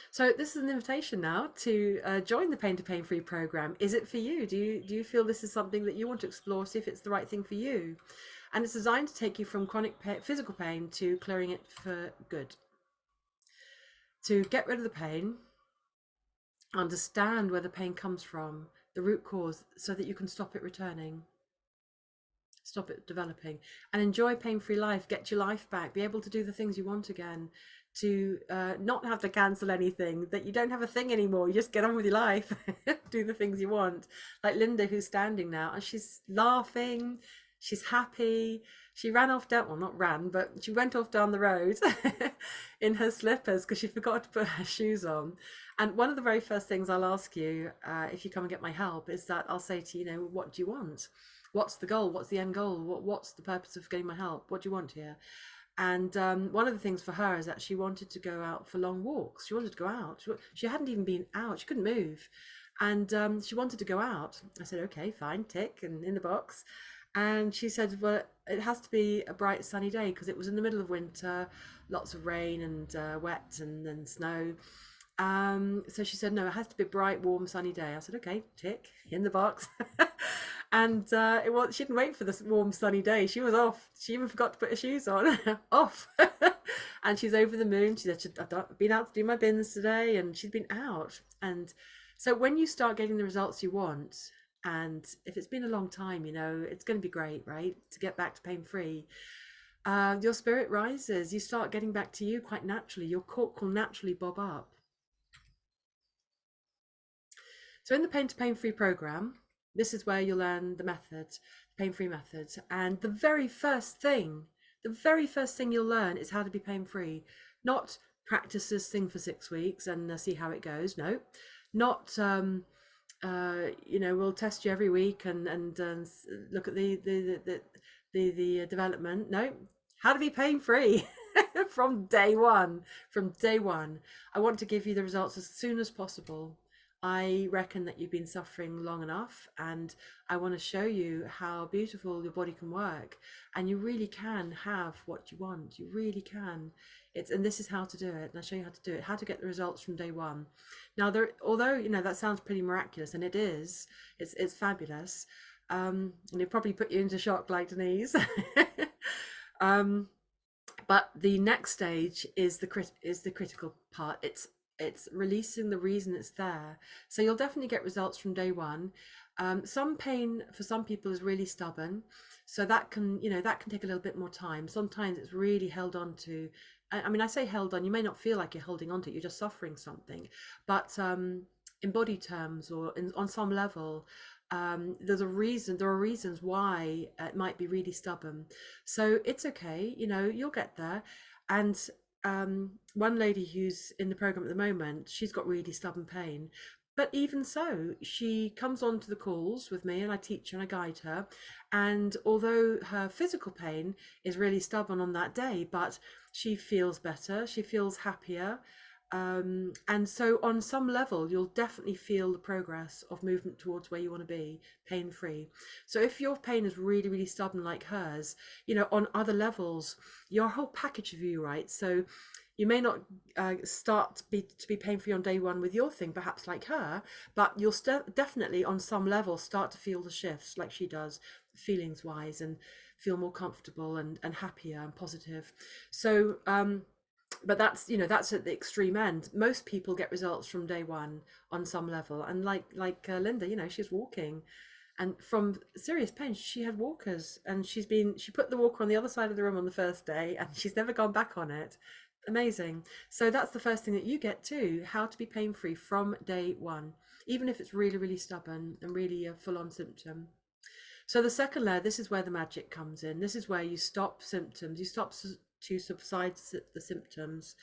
So this is an invitation now to join the Pain to Pain-Free program. Is it for you? Do you feel this is something that you want to explore, see if it's the right thing for you? And it's designed to take you from chronic physical pain to clearing it for good. To get rid of the pain, understand where the pain comes from, the root cause, so that you can stop it returning, stop it developing, and enjoy pain-free life. Get your life back, be able to do the things you want again, to not have to cancel anything, that you don't have a thing anymore, you just get on with your life. Do the things you want, like Linda, who's standing now, and she's laughing, she's happy. She ran off down, well, not ran, but she went off down the road in her slippers because she forgot to put her shoes on. And one of the very first things I'll ask you, if you come and get my help, is that I'll say to you, what do you want? What's the goal? What's the end goal? What's the purpose of getting my help? What do you want here? And one of the things for her is that she wanted to go out for long walks. She wanted to go out. She hadn't even been out. She couldn't move. And she wanted to go out. I said, okay, fine, tick, and in the box. And she said, well, it has to be a bright sunny day, because it was in the middle of winter, lots of rain and wet and then snow. So she said, no, it has to be a bright, warm, sunny day. I said, okay, tick, in the box. And she didn't wait for this warm, sunny day. She was off. She even forgot to put her shoes on. Off. And she's over the moon. She said, I've been out to do my bins today, and she's been out. And so when you start getting the results you want, and if it's been a long time, it's going to be great, right? To get back to pain-free. Your spirit rises. You start getting back to you quite naturally. Your cork will naturally bob up. So in the Pain to Pain-Free program, this is where you'll learn the method, the PainFree Method. And the very first thing you'll learn is how to be pain-free. Not practice this thing for 6 weeks and see how it goes. No, not we'll test you every week and look at the development. No, how to be pain-free. from day one. From day one, I want to give you the results as soon as possible. I reckon that you've been suffering long enough, and I want to show you how beautiful your body can work, and you really can have what you want. You really can. And this is how to do it, and I'll show you how to do it, how to get the results from day one. Now, although that sounds pretty miraculous, and it is, it's fabulous, and it probably put you into shock like Denise. But the next stage is the critical part. It's releasing the reason it's there. So you'll definitely get results from day one. Some pain for some people is really stubborn, so that can take a little bit more time. Sometimes it's really held on to. I mean, I say held on. You may not feel like you're holding on to it. You're just suffering something, but in body terms or on some level, there's a reason. There are reasons why it might be really stubborn. So it's okay. You'll get there. And one lady who's in the program at the moment, she's got really stubborn pain. But even so, she comes on to the calls with me and I teach her and I guide her. And although her physical pain is really stubborn on that day, but she feels better, she feels happier. And so on some level, you'll definitely feel the progress of movement towards where you want to be, pain-free. So if your pain is really, really stubborn like hers, on other levels, your whole package of you, right? So you may not start to be pain-free on day one with your thing, perhaps like her, but you'll definitely on some level start to feel the shifts like she does, feelings-wise, and feel more comfortable and happier and positive. So but that's at the extreme end. Most people get results from day one on some level, and like Linda, she's walking, and from serious pain she had walkers, and she put the walker on the other side of the room on the first day and she's never gone back on it. Amazing. So that's the first thing that you get too, how to be pain-free from day one, even if it's really, really stubborn and really a full-on symptom. So the second layer, this is where the magic comes in. This is where you stop symptoms, you stop to subside the symptoms,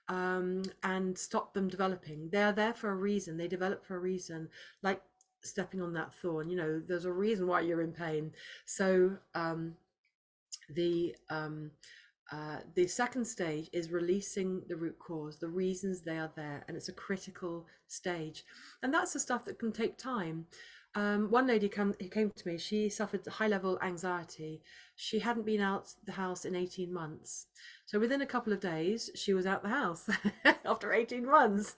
and stop them developing. They are there for a reason. They develop for a reason, like stepping on that thorn. There's a reason why you're in pain. So the second stage is releasing the root cause, the reasons they are there, and it's a critical stage. And that's the stuff that can take time. One lady who came to me, she suffered high-level anxiety. She hadn't been out the house in 18 months. So within a couple of days, she was out the house after 18 months.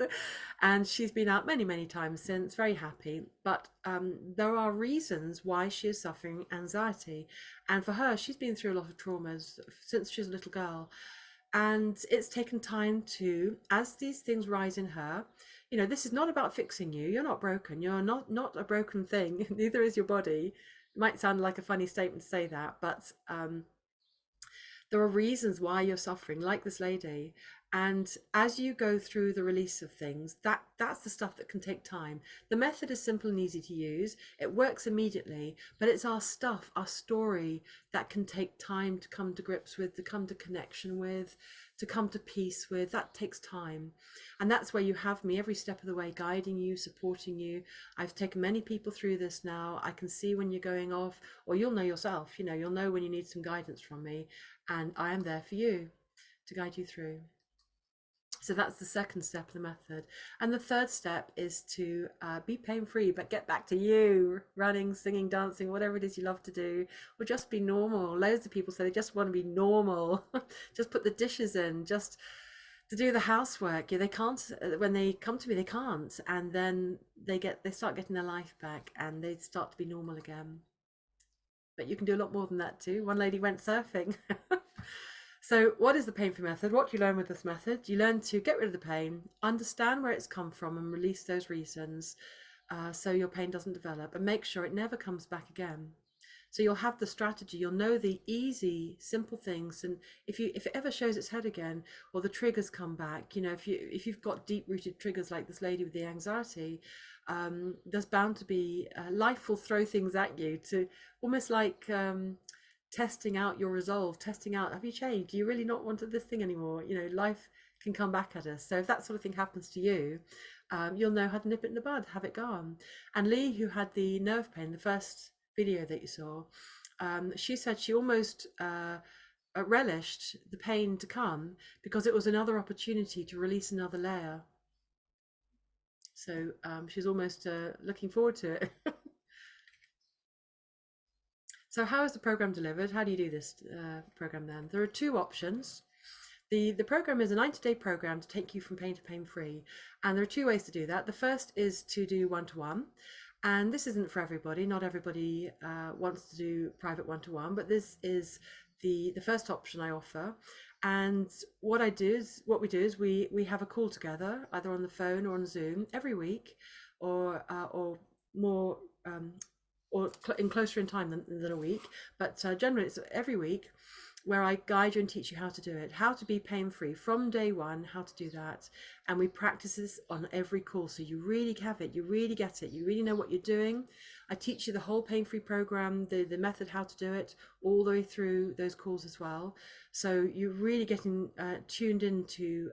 And she's been out many, many times since, very happy. But there are reasons why she is suffering anxiety. And for her, she's been through a lot of traumas since she was a little girl. And it's taken time to, as these things rise in her, this is not about fixing you. You're not broken. You're not a broken thing. Neither is your body. It might sound like a funny statement to say that, but there are reasons why you're suffering, like this lady. And as you go through the release of things, that's the stuff that can take time. The method is simple and easy to use. It works immediately, but it's our stuff, our story, that can take time to come to grips with, to come to connection with, to come to peace with. That takes time. And that's where you have me every step of the way, guiding you, supporting you. I've taken many people through this now. I can see when you're going off, or you'll know yourself, you'll know when you need some guidance from me, and I am there for you to guide you through. So that's the second step of the method. And the third step is to be pain-free, but get back to you, running, singing, dancing, whatever it is you love to do, or just be normal. Loads of people say they just want to be normal, just put the dishes in, just to do the housework. Yeah, they can't, when they come to me, they can't. And then they start getting their life back and they start to be normal again. But you can do a lot more than that too. One lady went surfing. So what is the PainFree method? What do you learn with this method? You learn to get rid of the pain, understand where it's come from and release those reasons, so your pain doesn't develop, and make sure it never comes back again. So you'll have the strategy, you'll know the easy, simple things, and if it ever shows its head again, or the triggers come back, if you've got deep-rooted triggers like this lady with the anxiety, there's bound to be, life will throw things at you to almost like testing out your resolve, testing out, have you changed? Do you really not want this thing anymore? Life can come back at us. So if that sort of thing happens to you, you'll know how to nip it in the bud, have it gone. And Lee, who had the nerve pain, the first video that you saw, she said she almost relished the pain to come, because it was another opportunity to release another layer. So she's almost looking forward to it. So how is the program delivered? How do you do this program then? There are two options. The program is a 90-day program to take you from pain to pain free. And there are two ways to do that. The first is to do one-to-one. And this isn't for everybody. Not everybody wants to do private one-to-one, but this is the first option I offer. And what we do is we have a call together, either on the phone or on Zoom, every week, or more in closer in time than a week, but generally it's every week, where I guide you and teach you how to do it, how to be pain-free from day one, how to do that. And we practice this on every call, so you really have it, you really get it, you really know what you're doing. I teach you the whole pain-free program, the method, how to do it, all the way through those calls as well. So you're really getting tuned into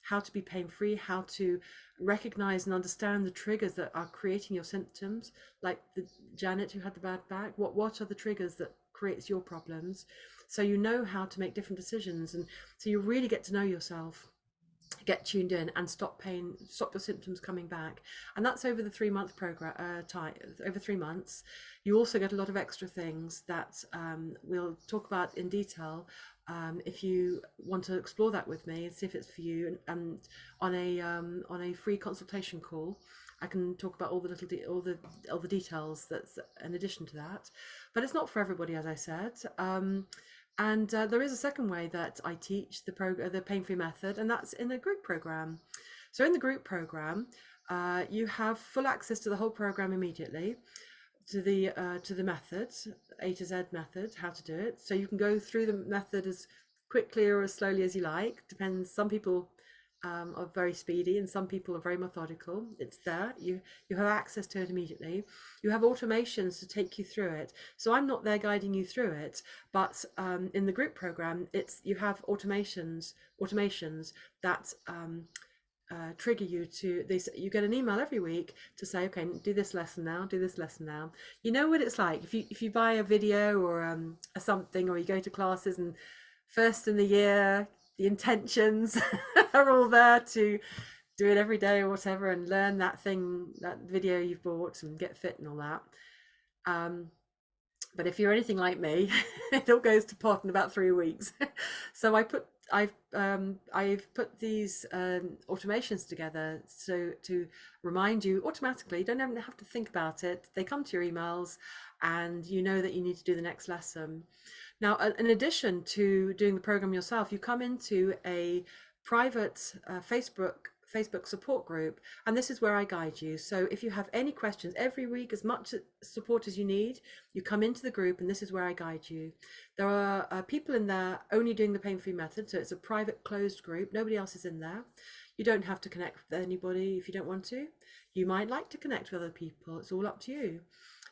how to be pain-free, how to recognize and understand the triggers that are creating your symptoms, like the Janet who had the bad back. What are the triggers that creates your problems? So you know how to make different decisions, and so you really get to know yourself, get tuned in, and stop your symptoms coming back. And that's over the 3-month program over 3 months. You also get a lot of extra things that we'll talk about in detail if you want to explore that with me and see if it's for you. And on a free consultation call, I can talk about all the details that's in addition to that. But it's not for everybody, as I said. And there is a second way that I teach the PainFree Method, and that's in a group program. So in the group program, you have full access to the whole program immediately, to the method, A to Z method, how to do it. So you can go through the method as quickly or as slowly as you like. Depends. Some people are very speedy, and some people are very methodical. It's there. You have access to it immediately. You have automations to take you through it. So I'm not there guiding you through it, but in the group program, you have automations that trigger you to this. You get an email every week to say, okay, do this lesson now, do this lesson now. You know what it's like if you buy a video or something, or you go to classes, and first in the year the intentions are all there to do it every day or whatever, and learn that video you've bought and get fit and all that. But if you're anything like me, it all goes to pot in about 3 weeks. So I've put these automations together so to remind you automatically. You don't even have to think about it. They come to your emails, and you know that you need to do the next lesson. Now, in addition to doing the program yourself, you come into a private Facebook support group, and this is where I guide you. So if you have any questions every week, as much support as you need, you come into the group, and this is where I guide you. There are people in there only doing the PainFree Method, so it's a private closed group. Nobody else is in there. You don't have to connect with anybody if you don't want to. You might like to connect with other people. It's all up to you.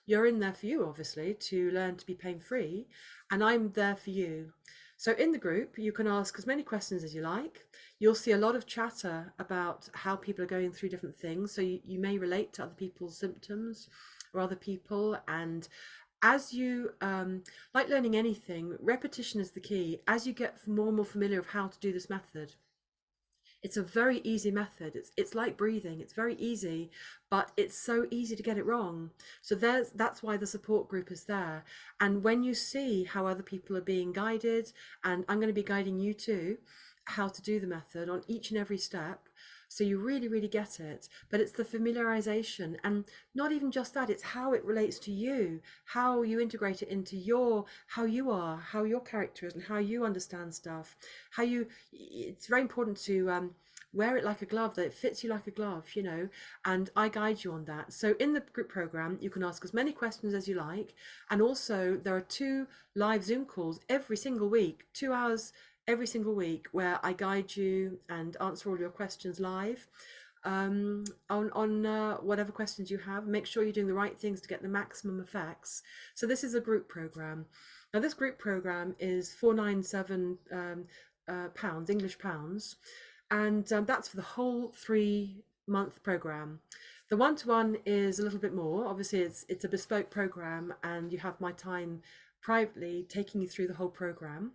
You're in there for you, obviously, to learn to be pain-free, and I'm there for you. So in the group, you can ask as many questions as you like. You'll see a lot of chatter about how people are going through different things. So you may relate to other people's symptoms or other people. And as you, like learning anything, repetition is the key. As you get more and more familiar with how to do this method, it's a very easy method. It's like breathing. It's very easy, but it's so easy to get it wrong. So that's why the support group is there. And when you see how other people are being guided, and I'm going to be guiding you too, how to do the method on each and every step, so you really, really get it. But it's the familiarization, and not even just that, it's how it relates to you, how you integrate it into how you are, how your character is, and how you understand stuff. It's very important to wear it like a glove, that it fits you like a glove, you know, and I guide you on that. So in the group program, you can ask as many questions as you like. And also there are 2 live Zoom calls every single week, 2 hours every single week, where I guide you and answer all your questions live on whatever questions you have. Make sure you're doing the right things to get the maximum effects. So this is a group program. Now this group program is £497 English pounds, and that's for the whole 3-month program. The one-to-one is a little bit more. Obviously it's a bespoke program, and you have my time privately taking you through the whole program.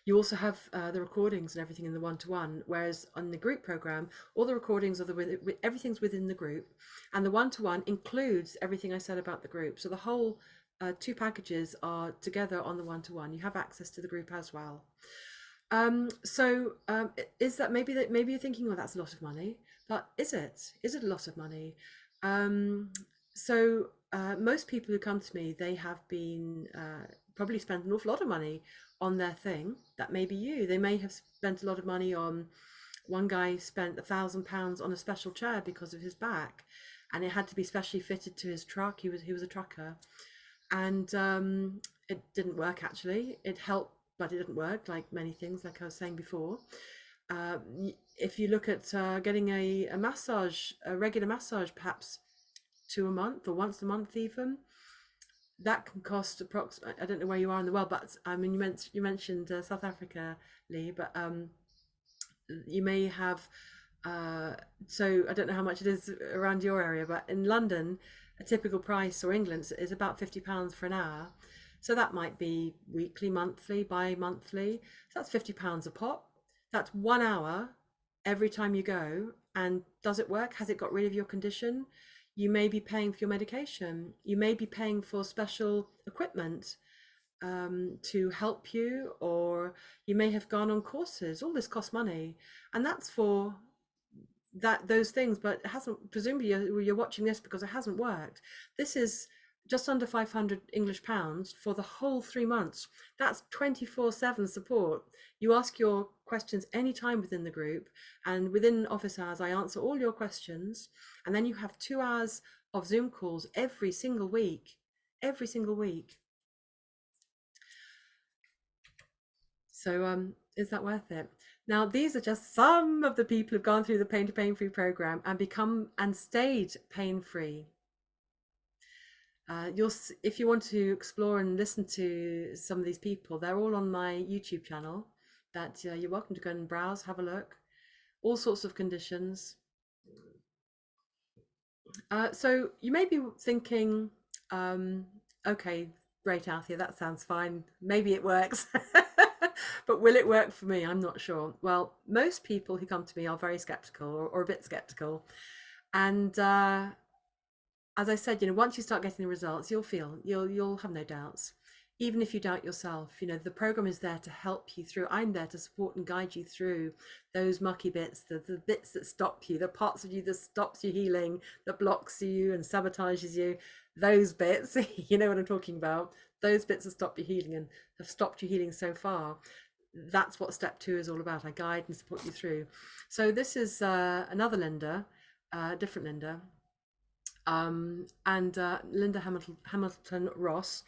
You also have the recordings and everything in the one-to-one, whereas on the group program, all the recordings are everything's within the group, and the one-to-one includes everything I said about the group. So the whole two packages are together on the one-to-one. You have access to the group as well. Is that maybe you're thinking, well, that's a lot of money, but is it? Is it a lot of money? Most people who come to me, they have been probably spent an awful lot of money on their thing. That may be you. They may have spent a lot of money on. One guy spent £1,000 on a special chair because of his back, and it had to be specially fitted to his truck. He was a trucker, and it didn't work actually. It helped, but it didn't work, like many things, like I was saying before. If you look at getting a massage, a regular massage, perhaps 2 a month or once a month even, that can cost approximately, I don't know where you are in the world, but I mean, you mentioned South Africa, Lee, but you may have, so I don't know how much it is around your area, but in London, a typical price, or England, is about £50 for an hour. So that might be weekly, monthly, bi-monthly. So that's £50 a pop. That's 1 hour every time you go. And does it work? Has it got rid of your condition? You may be paying for your medication. You may be paying for special equipment to help you, or you may have gone on courses. All this costs money, and that's for those things, but it hasn't, presumably you're watching this because it hasn't worked. This is just under 500 English pounds for the whole 3 months. That's 24/7 support. You ask your questions anytime within the group, and within office hours I answer all your questions, and then you have 2 hours of Zoom calls every single week. So is that worth it? Now, these are just some of the people who've gone through the Pain to Pain Free program and stayed pain free. If you want to explore and listen to some of these people, they're all on my YouTube channel. That you're welcome to go and browse, have a look. All sorts of conditions. So you may be thinking, okay, great, Althea, that sounds fine. Maybe it works. But will it work for me? I'm not sure. Well, most people who come to me are very skeptical, or a bit skeptical. And as I said, once you start getting the results, you'll have no doubts. Even if you doubt yourself, the program is there to help you through. I'm there to support and guide you through those mucky bits, the bits that stop you, the parts of you that stops you healing, that blocks you and sabotages you. Those bits, you know what I'm talking about. Those bits that stop you healing and have stopped you healing so far. That's what step 2 is all about. I guide and support you through. So this is another Linda, different Linda. Linda Hamilton Ross,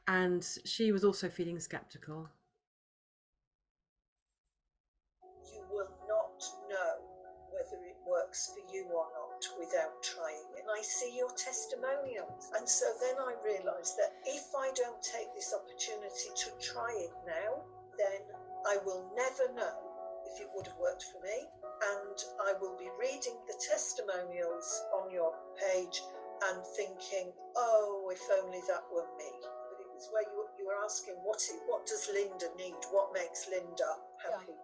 and she was also feeling skeptical. You will not know whether it works for you or not without trying it. And I see your testimonials, and so then I realised that if I don't take this opportunity to try it now, then I will never know if it would have worked for me. And I will be reading the testimonials on your page and thinking, oh, if only that were me. But it was where you were asking, what does Linda need? What makes Linda happy?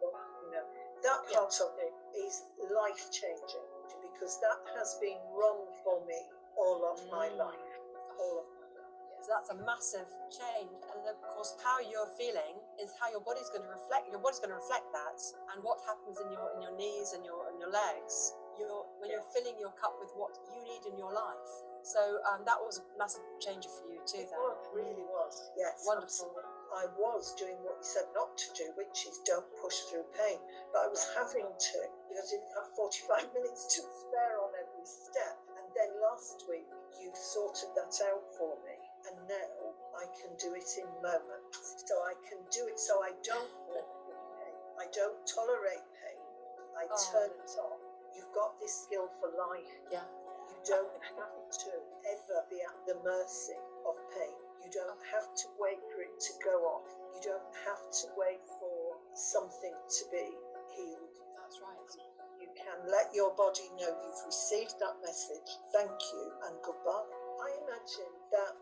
Yeah. That part of it is life-changing, because that has been wrong for me all of my life. So that's a massive change, and of course how you're feeling is how your body's going to reflect. Your body's going to reflect that, and what happens in your knees and your legs. When you're filling your cup with what you need in your life. So that was a massive change for you too. Then it really was. Yes, wonderful. Absolutely. I was doing what you said not to do, which is don't push through pain. But I was having to, because I didn't have 45 minutes to spare on every step. And then last week you sorted that out for me. And now I can do it in moments. So I can do it so I don't walk with pain. I don't tolerate pain. I turn it off. You've got this skill for life. Yeah. You don't have to ever be at the mercy of pain. You don't have to wait for it to go off. You don't have to wait for something to be healed. That's right. You can let your body know you've received that message. Thank you and goodbye. I imagine that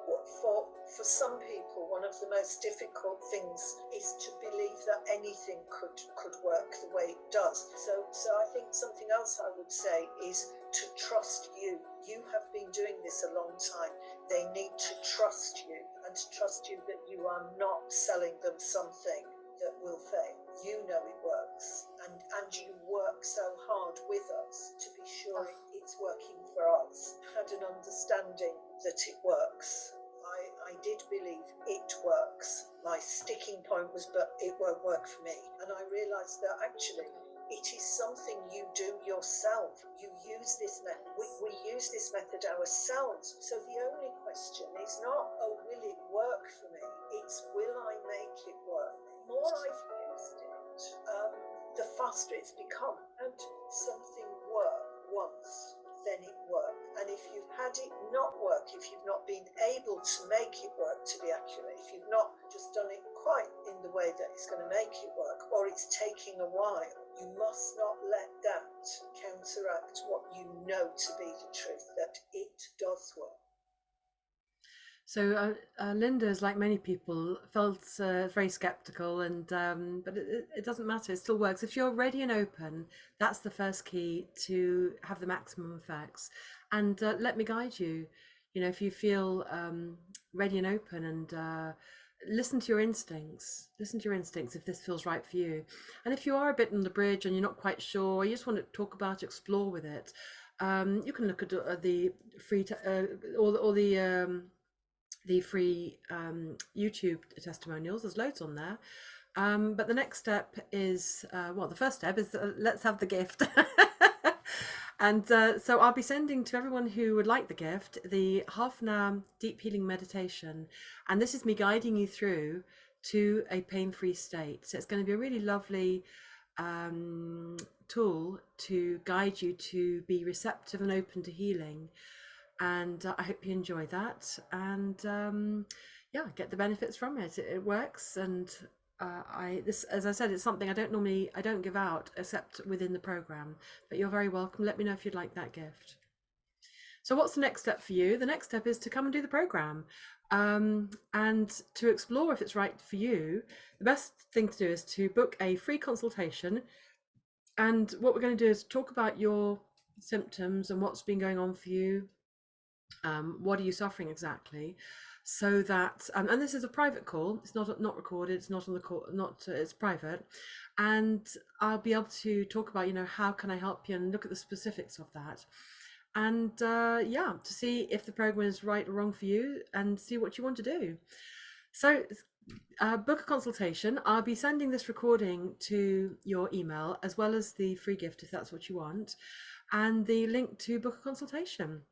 For some people, one of the most difficult things is to believe that anything could work the way it does. So I think something else I would say is to trust you. You have been doing this a long time. They need to trust you, and to trust you that you are not selling them something that will fail. You know it works, and you work so hard with us to be sure it's working for us. Had an understanding that it works. I did believe it works. My sticking point was, but it won't work for me. And I realised that actually it is something you do yourself. You use this method. We use this method ourselves. So the only question is not, oh, will it work for me? It's, will I make it work? The more I've used it, the faster it's become. And something work once, then it worked. And if you've had it not work, if you've not been able to make it work to be accurate, if you've not just done it quite in the way that it's going to make it work, or it's taking a while, you must not let that counteract what you know to be the truth, that it does work. So Linda, as like many people, felt very skeptical, and but it doesn't matter. It still works. If you're ready and open, that's the first key to have the maximum effects. And let me guide you. You know, if you feel ready and open, and listen to your instincts. Listen to your instincts if this feels right for you. And if you are a bit on the bridge and you're not quite sure, you just want to talk about it, explore with it. You can look at the free the free YouTube testimonials. There's loads on there. But the next step is, well, the first step is let's have the gift. And so I'll be sending to everyone who would like the gift the half-an-hour deep healing meditation. And this is me guiding you through to a pain-free state. So it's going to be a really lovely tool to guide you to be receptive and open to healing. And I hope you enjoy that, and yeah, get the benefits from it. It works, and this, as I said, it's something I don't give out except within the program. But you're very welcome. Let me know if you'd like that gift. So what's the next step for you? The next step is to come and do the program, and to explore if it's right for you. The best thing to do is to book a free consultation, and what we're going to do is talk about your symptoms and what's been going on for you. What are you suffering exactly, so that and this is a private call. It's not recorded. It's not on the call. It's private, and I'll be able to talk about, you know, how can I help you, and look at the specifics of that, and yeah, to see if the program is right or wrong for you, and see what you want to do. So book a consultation. I'll be sending this recording to your email, as well as the free gift if that's what you want, and the link to book a consultation.